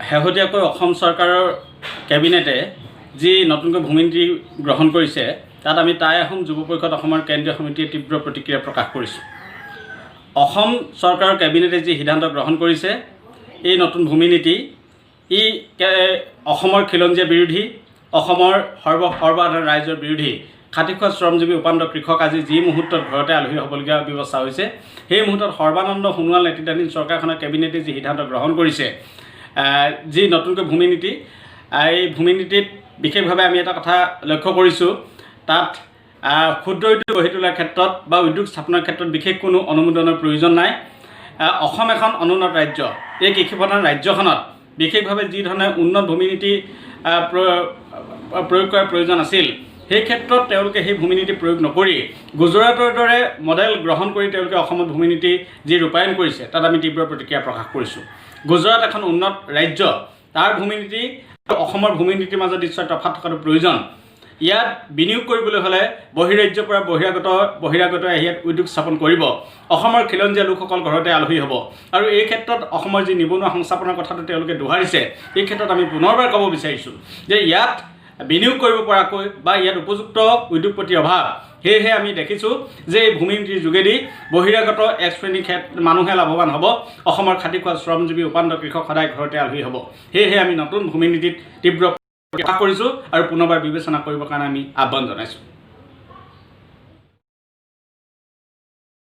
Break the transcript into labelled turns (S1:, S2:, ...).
S1: শেহতীয়াকৈ অসম চৰকাৰৰ কেবিনেটে যি নতুনকৈ ভূমি নীতি গ্ৰহণ কৰিছে তাত আমি টাই আহোম যুৱ পৰিষদ অসমৰ কেন্দ্ৰীয় সমিতিয়ে তীব্ৰ প্ৰতিক্ৰিয়া প্ৰকাশ কৰিছোঁ। অসম চৰকাৰৰ কেবিনেটে যি সিদ্ধান্ত গ্ৰহণ কৰিছে এই নতুন ভূমি নীতি ই অসমৰ খিলঞ্জীয়া বিৰোধী, অসমৰ সৰ্বসাধাৰণ ৰাইজৰ বিৰোধী। খাটি খোৱা শ্ৰমজীৱী উপান্ত কৃষক আজি যি মুহূৰ্তত ঘৰতে আলহী হ'বলগীয়া ব্যৱস্থা হৈছে, সেই মুহূৰ্তত সৰ্বানন্দ সোণোৱাল নেতৃত্বাধীন চৰকাৰখনৰ কেবিনেটে যি সিদ্ধান্ত গ্ৰহণ কৰিছে, যি নতুনকৈ ভূমি নীতি, এই ভূমি নীতিত বিশেষভাৱে আমি এটা কথা লক্ষ্য কৰিছোঁ, তাত ক্ষুদ্ৰ উদ্যোগ গঢ়ি তোলাৰ ক্ষেত্ৰত বা উদ্যোগ স্থাপনৰ ক্ষেত্ৰত বিশেষ কোনো অনুমোদনৰ প্ৰয়োজন নাই। অসম এখন অনুন্নত ৰাজ্য, এই কৃষিপ্ৰধান ৰাজ্যখনত বিশেষভাৱে যি ধৰণে উন্নত ভূমি নীতি প্ৰয়োগ কৰাৰ প্ৰয়োজন আছিল, সেই ক্ষেত্ৰত তেওঁলোকে সেই ভূমি নীতি প্ৰয়োগ নকৰি গুজৰাটৰ দৰে মডেল গ্ৰহণ কৰি তেওঁলোকে অসমত ভূমি নীতি যি ৰূপায়ণ কৰিছে তাত আমি তীব্ৰ প্ৰতিক্ৰিয়া প্ৰকাশ কৰিছোঁ। গুজৰাট এখন উন্নত ৰাজ্য, তাৰ ভূমি নীতি আৰু অসমৰ ভূমি নীতিৰ মাজত নিশ্চয় তফাৎ থকাটো প্ৰয়োজন। ইয়াত বিনিয়োগ কৰিবলৈ হ'লে বহিৰাজ্যৰ পৰা বহিৰাগত ইয়াত উদ্যোগ স্থাপন কৰিব। অসমৰ খিলঞ্জীয়া লোকসকল ঘৰতে আলহী হ'ব আৰু এই ক্ষেত্ৰত অসমৰ যি নিবনুৱা সংস্থাপনৰ কথাটো তেওঁলোকে দোহাৰিছে, এই ক্ষেত্ৰত আমি পুনৰবাৰ ক'ব বিচাৰিছোঁ যে ইয়াত বিনিয়োগ কৰিব পৰাকৈ বা ইয়াত উপযুক্ত উদ্যোগপতিৰ অভাৱ। সেয়েহে আমি দেখিছোঁ যে এই ভূমি নীতিৰ যোগেদি বহিৰাগত এক শ্ৰেণীৰ মানুহে লাভৱান হ'ব, অসমৰ খাটি খোৱা শ্ৰমজীৱী উপান্ত কৃষক সদায় ঘৰতে আলহী হ'ব। সেয়েহে আমি নতুন ভূমি নীতিত তীব্ৰ প্ৰকাশ কৰিছোঁ আৰু পুনৰবাৰ বিবেচনা কৰিবৰ কাৰণে আমি আহ্বান জনাইছোঁ।